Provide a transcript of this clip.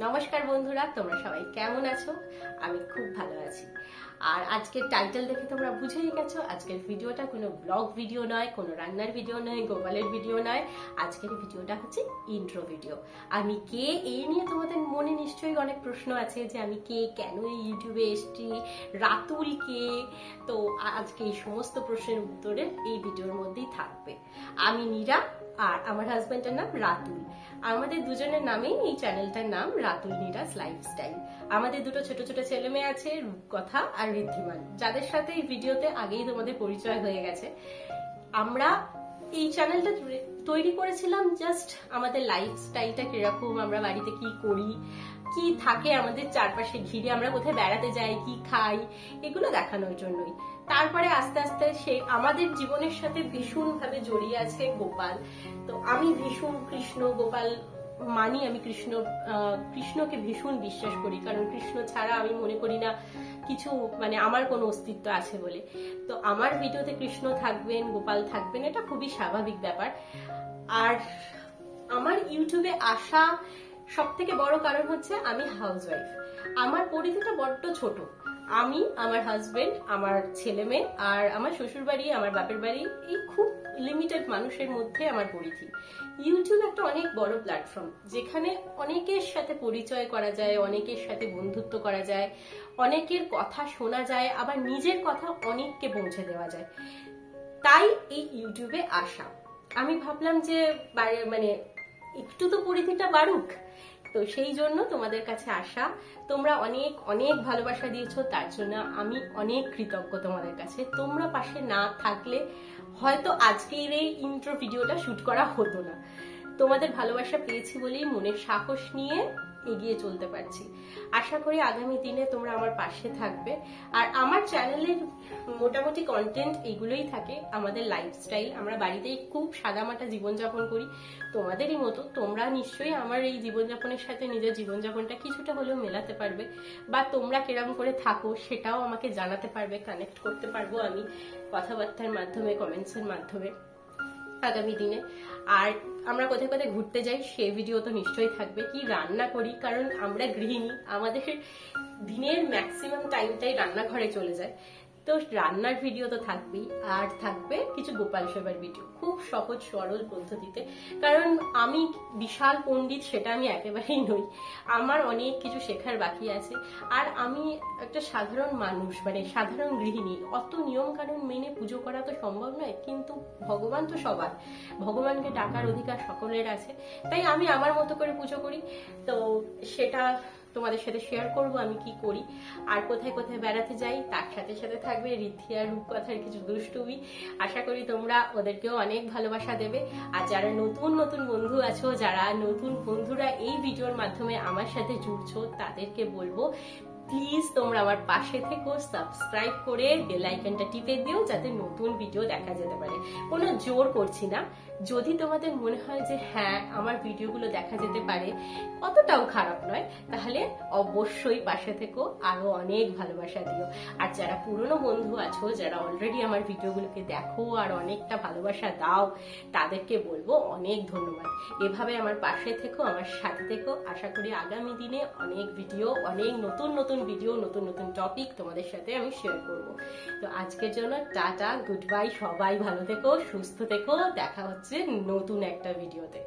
নমস্কার বন্ধুরা, তোমরা সবাই কেমন আছো? আমি খুব ভালো আছি। আর আজকের টাইটেল দেখে তোমরা বুঝেই গেছো আজকের ভিডিওটা কোনো ব্লগ ভিডিও নয়, কোনো রান্নার ভিডিও নয়, গোপালের ভিডিও নয়। আজকের ভিডিওটা হচ্ছে ইন্ট্রো ভিডিও। আমি কে এই নিয়ে তোমাদের মনে নিশ্চয়ই অনেক প্রশ্ন আছে যে আমি কে, কেন এই ইউটিউবে এসছি, রাতুল কে। তো আজকে এই সমস্ত প্রশ্নের উত্তরে এই ভিডিওর মধ্যেই থাকবে। আমি নীরা আর আমার হাজবেন্ডের নাম রাতুল। আমাদের দুজনের নামেই এই চ্যানেলটার নাম রাতুল নীরাজ লাইফস্টাইল। আমাদের দুটো ছোট ছোট ছেলে মেয়ে আছে, রূপকথা আর ঋদ্ধিমান, যাদের সাথে এই ভিডিওতে আগেই তোমাদের পরিচয় হয়ে গেছে। আমরা এই চ্যানেলটা তৈরি করেছিলাম জাস্ট আমাদের লাইফস্টাইলটা কিরকম, আমরা বাড়িতে কি করি, কি থাকে আমাদের চারপাশে ঘিরে, আমরা কোথায় বেড়াতে যাই, কি খাই, এগুলো দেখানোর জন্যই। তারপরে আস্তে আস্তে সে আমাদের জীবনের সাথে ভীষণভাবে জড়িয়ে আছে গোপাল। তো আমি ভীষণ কৃষ্ণ গোপাল মানি, আমি কৃষ্ণকে ভীষণ বিশ্বাস করি, কারণ কৃষ্ণ ছাড়া আমি মনে করি না কিছু, মানে আমার কোনো অস্তিত্ব আছে বলে। তো আমার ভিডিওতে কৃষ্ণ থাকবেন, গোপাল থাকবেন, এটা খুবই স্বাভাবিক ব্যাপার। আর আমার ইউটিউবে আসা সব থেকে বড় কারণ হচ্ছে আমি হাউসওয়াইফ। আমার পরিধিটা বড্ড ছোট। আমি, আমার হাজবেন্ড, আমার ছেলে মেয়ে আর আমার শ্বশুর বাড়ি, আমার বাপের বাড়ি, এই খুব লিমিটেড মানুষের মধ্যে আমার পরিধি। ইউটিউব একটা অনেক বড় প্ল্যাটফর্ম, যেখানে অনেকের সাথে পরিচয় করা যায়, অনেকের সাথে বন্ধুত্ব করা যায়, অনেকের কথা শোনা যায়, আবার নিজের কথা অনেককে পৌঁছে দেওয়া যায়। তাই এই ইউটিউবে আসা। আমি ভাবলাম যে মানে একটু তো পরিধিটা বাড়ুক, তো সেই জন্য তোমাদের কাছে আসা। তোমরা অনেক অনেক ভালোবাসা দিয়েছো, তার জন্য আমি অনেক কৃতজ্ঞ তোমাদের কাছে। তোমরা পাশে না থাকলে হয়তো আজকের এই ইন্ট্রো ভিডিওটা শুট করা হতো না। তোমাদের ভালোবাসা পেয়েছি বলেই মনের সাহস নিয়ে এগিয়ে চলতে পারছি। আশা করি আগামী দিনে তোমরা আমার পাশে থাকবে। আর আমার চ্যানেলের মোটামুটি কন্টেন্ট এগুলোই থাকে, আমাদের লাইফস্টাইল। আমরা বাড়িতেই খুব সাদামাটা জীবনযাপন করি, তোমাদেরই মতো। তোমরা নিশ্চয়ই আমার এই জীবনযাপনের সাথে নিজের জীবনযাপনটা কিছুটা হলেও মেলাতে পারবে, বা তোমরা কিরকম করে থাকো সেটাও আমাকে জানাতে পারবে, কানেক্ট করতে পারবো আমি কথাবার্তার মাধ্যমে, কমেন্টসের মাধ্যমে আগামী দিনে। আর আমরা কোথায় কোথায় ঘুরতে যাই সেই ভিডিও তো নিশ্চয়ই থাকবে। কি রান্না করি, কারণ আমরা গৃহিণী, আমাদের দিনের ম্যাক্সিমাম টাইমটাই রান্নাঘরে চলে যায়, তো রান্নার ভিডিও তো থাকবেই। আর থাকবে কিছু গোপাল সেবার ভিডিও, খুব সহজ সরল পদ্ধতিতে। কারণ আমি বিশাল পণ্ডিত সেটা আমি একেবারেই নই, আমার অনেক কিছু শেখার বাকি আছে। আর আমি একটা সাধারণ মানুষ, মানে সাধারণ গৃহিণী। অত নিয়ম কানুন মেনে পুজো করা তো সম্ভব নয়, কিন্তু ভগবান তো সবার, ভগবানকে ডাকার অধিকার সকলের আছে। তাই আমি আমার মতো করে পুজো করি, তো সেটা তোমাদের সাথে শেয়ার করব আমি কি করি। আর কোথায় কোথায় বেড়াতে যাই তার সাথে সাথে থাকবে ঋদ্ধি আর রূপকথার কিছু দুষ্টুমি। আশা করি তোমরা ওদেরকেও অনেক ভালোবাসা দেবে। আর যারা নতুন নতুন বন্ধু আছো, যারা নতুন বন্ধুরা এই ভিডিওর মাধ্যমে আমার সাথে জুড়ছো, তাদেরকে বলবো প্লিজ তোমরা আমার পাশে থেকো, সাবস্ক্রাইব করে বেল আইকনটা টিপে দিও, যাতে নতুন ভিডিও দেখা যেতে পারে। কোনো জোর করছি না, যদি তোমাদের মনে হয় যে হ্যাঁ আমার ভিডিওগুলো দেখা যেতে পারে, অতটাও খারাপ নয়, তাহলে অবশ্যই পাশে থেকো, আরো অনেক ভালোবাসা দিও। আর যারা পুরনো বন্ধু আছো, যারা অলরেডি আমার ভিডিওগুলোকে দেখো আর অনেকটা ভালোবাসা দাও, তাদেরকে বলবো অনেক ধন্যবাদ। এভাবে আমার পাশে থেকো, আমার সাথে থেকো। আশা করি আগামী দিনে অনেক ভিডিও, অনেক নতুন নতুন ভিডিও, নতুন নতুন টপিক তোমাদের সাথে আমি শেয়ার করব। তো আজকের জন্য টাটা, গুড বাই, সবাই ভালো থেকো, সুস্থ থেকো। দেখা হচ্ছে নতুন একটা ভিডিওতে।